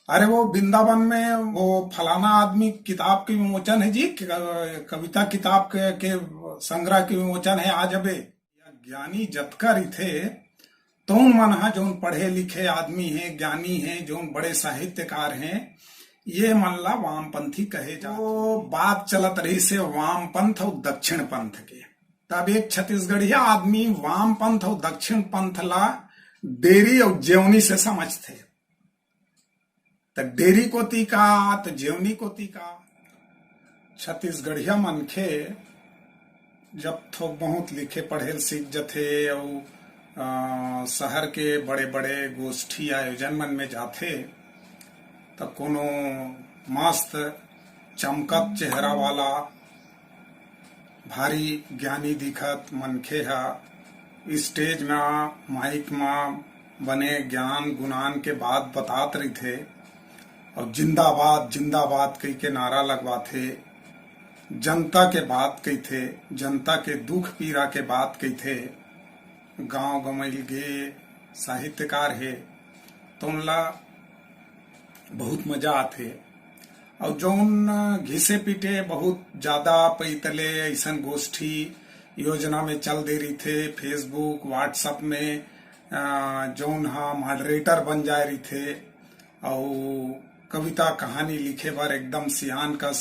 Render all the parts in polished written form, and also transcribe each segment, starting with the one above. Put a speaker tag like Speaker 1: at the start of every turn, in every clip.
Speaker 1: अरे वो वृंदावन में वो फलाना आदमी किताब के विमोचन है जी, कविता किताब के संग्रह के विमोचन है आज अबे। ज्ञानी जतकर थे तौन मन हा जोन पढ़े लिखे आदमी हैं, ज्ञानी हैं, जोन बड़े साहित्यकार हैं, ये मन ला वामपंथी कहे जा। तो बात चलत रही से वाम पंथ और दक्षिण पंथ के। तब एक छत्तीसगढ़िया आदमी वाम पंथ और दक्षिण पंथ ला डेरी और जेवनी से समझते। तो डेरी कोती का तो जेवनी कोती का छत्तीसगढ़िया मनखे जब थोक बहुत लिखे पढ़े सीख जथे और शहर के बड़े बड़े गोष्ठी आयोजन मन में जाथे तो कोनो मस्त चमकत चेहरा वाला भारी ज्ञानी दिखत मनखे हा स्टेज में माइक में बने ज्ञान गुणान के बात बतात रही थे और जिंदाबाद जिंदाबाद कही के नारा लगवाथे, जनता के बात कही थे, जनता के दुख पीड़ा के बात कही थे। गांव गमैल गे साहित्यकार है तो उनला बहुत मजा आथे। और जौन घिसे पीटे बहुत ज्यादा पैतले ऐसन गोष्ठी योजना में चल दे रही थे, फेसबुक व्हाट्सएप में जौन हा मॉडरेटर बन जाए रही थे और कविता कहानी लिखे बार एकदम सियान कस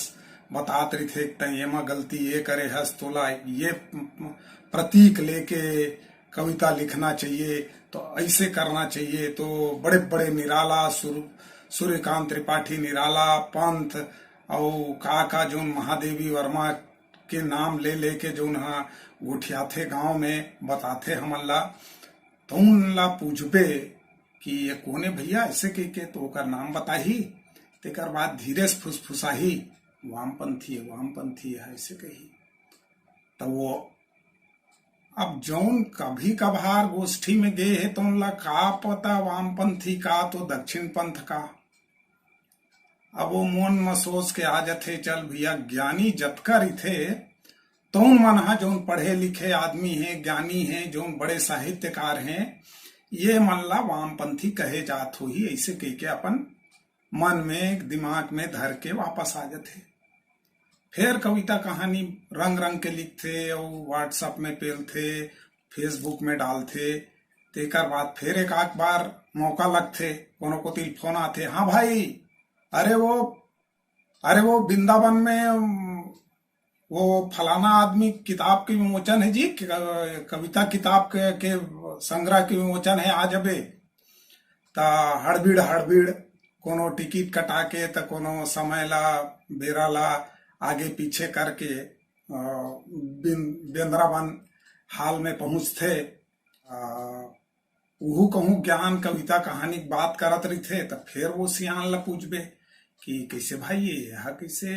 Speaker 1: बतात रही थे कि एमा गलती ये करे हस तोला ये प्रतीक लेके कविता लिखना चाहिए, तो ऐसे करना चाहिए। तो बड़े बड़े निराला सूर्यकांत त्रिपाठी निराला पंथ और का जोन महादेवी वर्मा के नाम ले लेके जोन हा गुठियाथे गांव में बताथे हमला। तो उनला पूछबे कि ये कोने भैया ऐसे कह के तो ओकर नाम बताही, तेकर बाद धीरे से फुसफुसाही वामपंथी है ऐसे कही। तो वो अब जौन कभी कभार गोष्ठी में गए है तो उनला का पता वामपंथी का तो दक्षिण पंथ का। अब वो मन में सोच के आ जाते चल भैया ज्ञानी जतकर थे तो उन मन हा जोन पढ़े लिखे आदमी हैं, ज्ञानी हैं, जोन बड़े साहित्यकार हैं, ये मन ला वामपंथी कहे जात हो ही ऐसे कह के अपन मन में दिमाग में धर के वापस आ जाते। फिर कविता कहानी रंग रंग के लिखते और व्हाट्सएप में पेलथे, फेसबुक में डालथे। तेकर बाद फिर एक आध बार मौका लगथे, कोनो को तिल फोन आते, हाँ भाई अरे वो वृंदावन में वो फलाना आदमी किताब के विमोचन है जी, कविता किताब के संग्रह के विमोचन है आज अबे। ता हड़बीड़ कोनो टिकट कटा के तो कोनो समय ला बेरा ला आगे पीछे करके वृंदावन हाल में पहुंचते। उहू कहूँ ज्ञान कविता कहानी बात करत रही थे तो फिर वो सियान ला पूछबे कि कैसे भाई ये कैसे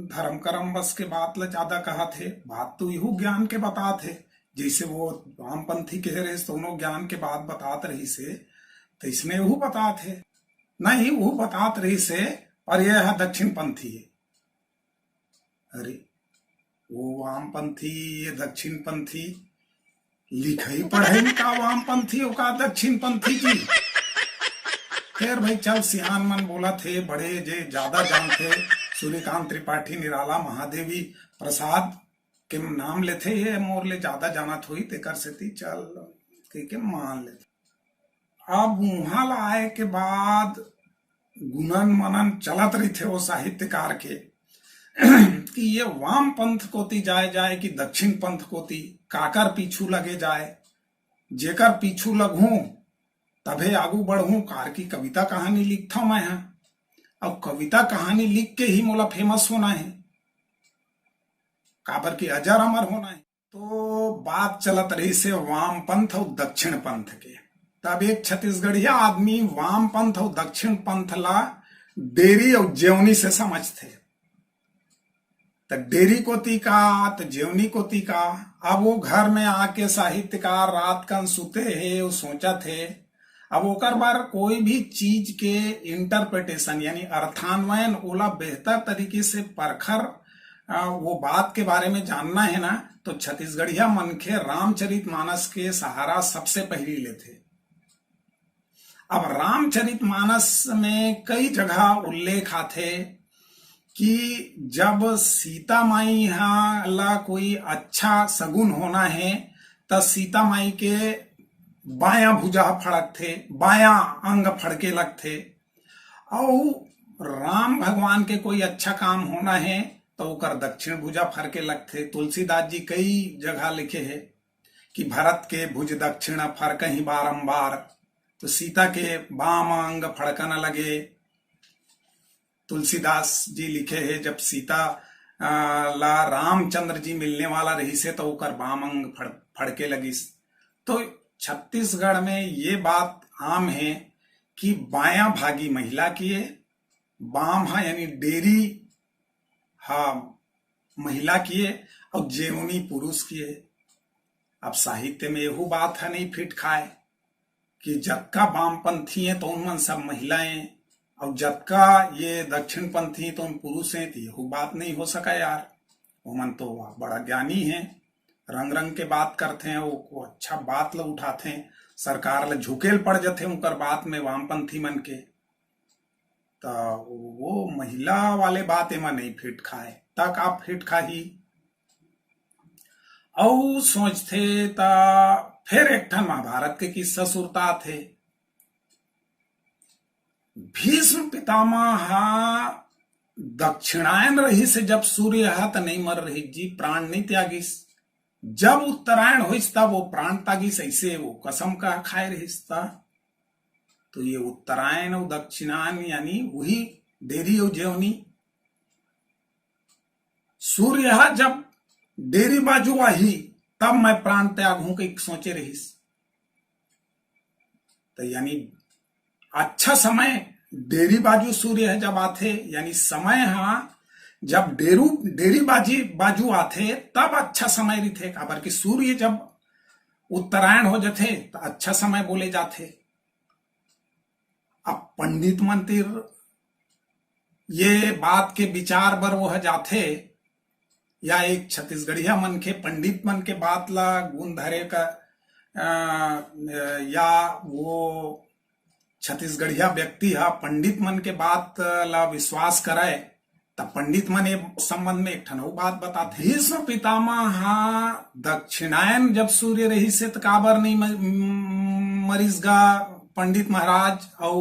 Speaker 1: धर्म करम बस के बात ला ज्यादा कहा थे, बात तो यहू ज्ञान के बता थे। जैसे वो वामपंथी कह रहे दोनों ज्ञान के बात बतात रही से तो इसने वह बता थे नहीं, वो बतात रही से और यह है दक्षिण पंथी है। अरे वो वामपंथी ये दक्षिण पंथी लिखाई पढ़ाई का वामपंथी का दक्षिण पंथी की। फिर भाई चल सियान मन बोला थे, बड़े जे ज्यादा जानते सूर्यकांत त्रिपाठी निराला महादेवी प्रसाद के नाम लेते, ये मोर ले ज्यादा जानत हुई तेकर सेती चल के मान लेते। अब वहां ला आए के बाद गुणन मनन चलत रही थे वो साहित्यकार के कि ये वाम पंथ कोती जाए कि दक्षिण पंथ कोती काकर पीछू लगे जाए, जेकर पीछू लगूं तभे आगू बढ़ूं। कार की कविता कहानी लिखता मैं है और कविता कहानी लिख के ही मोला फेमस होना है, काबर की अजर अमर होना है। तो बात चलत रही से वाम पंथ और दक्षिण पंथ के। तब एक छत्तीसगढ़िया आदमी वाम पंथ और दक्षिण पंथ ला डेरी और जेवनी से समझते। तो डेरी कोती का तो जेवनी कोती का। अब वो घर में आके साहित्यकार रात कन सुते है, वो सोचा थे अब ओकर बार कोई भी चीज के इंटरप्रिटेशन यानी अर्थान्वयन ओला बेहतर तरीके से परखर वो बात के बारे में जानना है ना, तो छत्तीसगढ़िया मनखे रामचरितमानस के सहारा सबसे पहली लेते। अब रामचरितमानस में कई जगह उल्लेख आथे कि जब सीता माई यहाँ ला कोई अच्छा सगुन होना है त सीता माई के बाया भुजा फड़क थे, बाया अंग फड़के लगथे। और राम भगवान के कोई अच्छा काम होना है तो ओकर दक्षिण भुजा फड़के लगथे। तुलसीदास जी कई जगह लिखे है कि भरत के भुज दक्षिण फड़कहि बारंबार, तो सीता के बाम अंग फड़कन लगे। तुलसीदास जी लिखे है जब सीता ला रामचंद्र जी मिलने वाला रही से तो ओकर बाम अंग फड़के लगिस। तो छत्तीसगढ़ में ये बात आम है कि बायां भागी महिला किए, बाम हा यानी डेरी हा महिला किए और जेवनी पुरुष किए। अब साहित्य में यहू बात है नहीं फिट खाए कि जबका वामपंथी है तो उनमन सब महिलाएं और जबका ये दक्षिण पंथी तो उन पुरुष हैं, तो यहू बात नहीं हो सका यार। उमन तो बड़ा ज्ञानी है, रंग रंग के बात करते हैं, वो अच्छा बात ल उठाते हैं, सरकार ल झुकेल पड़ जाते उनकर बात में वामपंथी मन के। तो वो महिला वाले बात एमा नहीं फिट खाए, तक आप फिट खाही और सोचते ता फिर एक ठन महाभारत के किस्सा सुरता थे। भीष्म पितामह दक्षिणायन रही से जब सूर्य हाथ नहीं मर रही जी, प्राण नहीं त्यागिस। जब उत्तरायण होइस तब वो प्राण त्यागिस, ऐसे वो कसम का खाए रहिस था। तो ये उत्तरायण और दक्षिणायन यानी वही डेरी और जेवनी। सूर्य जब डेरी बाजू आई तब मैं प्राण त्याग हूं कि सोचे रहिस। तो यानी अच्छा समय डेरी बाजू सूर्य जब आथे, यानी समय जब डेरी बाजू आथे तब अच्छा समय रही। काबर कि सूर्य जब उत्तरायण हो जाते तो अच्छा समय बोले जाते। अब पंडित मंतिर ये बात के विचार बर वो जाते या एक छत्तीसगढ़िया मन के पंडित मन के बात ला गुण धरे का या वो छत्तीसगढ़िया व्यक्ति पंडित मन के बात ला विश्वास करे तब पंडित मन ये संबंध में एक ठन बात बताते। भीष्म पितामह दक्षिणायन जब सूर्य रही से तो काबर नहीं मरीजगा पंडित महाराज, और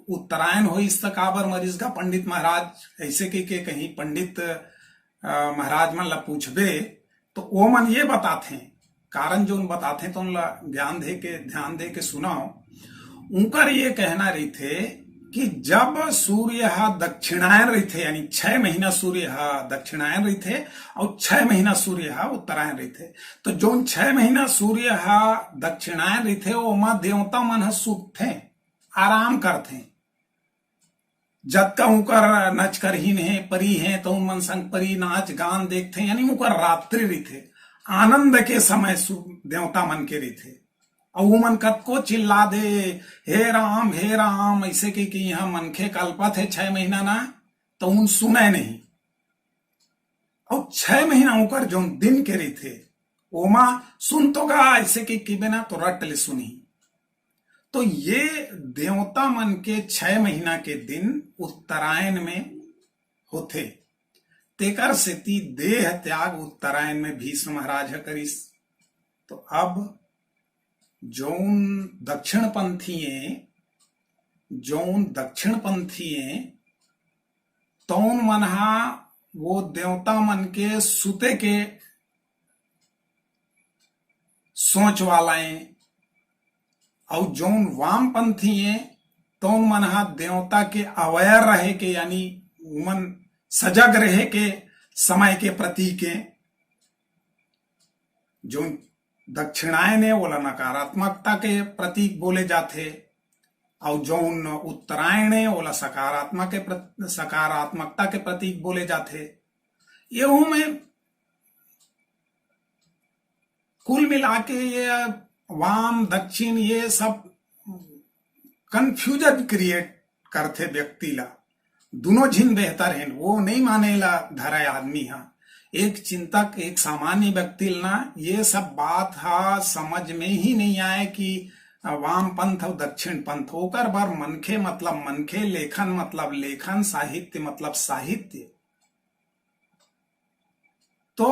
Speaker 1: उत्तरायण हो इस काबर मरीजगा पंडित महाराज। ऐसे के कहीं पंडित महाराज मन ला पूछबे तो वो मन ये बताते कारण जो बताते तो उनला ध्यान दे के सुनाओ। उनका ये कहना रही थे कि जब सूर्य दक्षिणायन रही थे, यानी 6 महीना सूर्य दक्षिणायन रही थे और 6 महीना सूर्य उत्तरायण रही थे, तो जो 6 महीना सूर्य दक्षिणायन रही थे वो मां देवता मन सुख थे, आराम करते। जब का उनकर नच कर ही है परी है तो उन मन संग परी नाच गान देखते, यानी उनकर रात्रि रही थे, आनंद के समय देवता मन के रही थे। और वो मन कतको चिल्ला दे हे राम ऐसे कि यहाँ मनखे कल्पत है 6 महीना ना, तो उन सुने नहीं। और 6 महीना उनकर जो दिन के रही थे वो मां सुन तो गा ऐसे कि बिना तो रट ले सुनी। तो ये देवता मन के 6 महीना के दिन उत्तरायण में होते, तेकर सेती देह त्याग उत्तरायण में भीष्म महाराज करिस। तो अब जौन दक्षिण पंथी तौन मन वो देवता मन के सुते के सोच वालाएं, और जौन वामपंथी तौन मन देवता के अवेयर रहे के, यानी मन सजग रहे के समय के प्रति के। जो दक्षिणायन है बोला नकारात्मकता के प्रतीक बोले जाते, और जौन उत्तरायण है बोला सकारात्मकता के प्रतीक बोले जाते। यहू में कुल मिला के ये वाम दक्षिण ये सब कंफ्यूजन क्रिएट करते व्यक्ति ला। दोनों झिन बेहतर हैं, वो नहीं मानेला धरा आदमी एक चिंतक एक सामान्य व्यक्ति ना ये सब बात समझ में ही नहीं आए कि वाम पंथ और दक्षिण पंथ ओकर बर मनखे मतलब मनखे, लेखन मतलब लेखन, साहित्य मतलब साहित्य। तो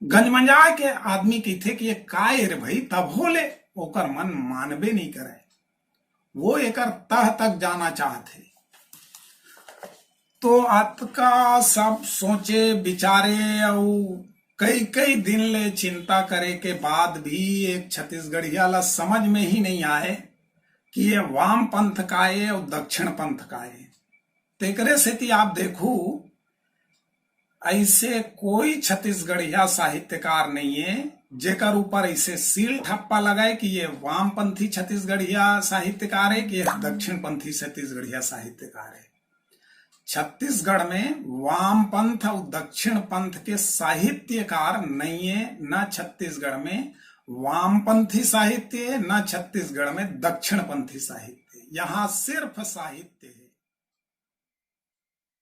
Speaker 1: गंजमंजा के आदमी कहथे कि ये काय रे भाई, तब होले ओकर मन मानबे नहीं करे, वो एकर तह तक जाना चाहते। तो अतका सब सोचे विचारे और कई कई दिन ले चिंता करे के बाद भी एक छत्तीसगढ़िया ला समझ में ही नहीं आए कि ये वाम पंथ का है और दक्षिण पंथ का है। तेकरे सेती आप देखू ऐसे कोई छत्तीसगढ़िया साहित्यकार नहीं है जेकर ऊपर ऐसे सील ठप्पा लगाए कि ये वामपंथी छत्तीसगढ़िया साहित्यकार है कि ये दक्षिणपंथी छत्तीसगढ़िया साहित्यकार है। छत्तीसगढ़ में वामपंथ और दक्षिण पंथ के साहित्यकार नहीं है, न छत्तीसगढ़ में वामपंथी साहित्य है, न छत्तीसगढ़ में दक्षिणपंथी साहित्य। यहाँ सिर्फ साहित्य है।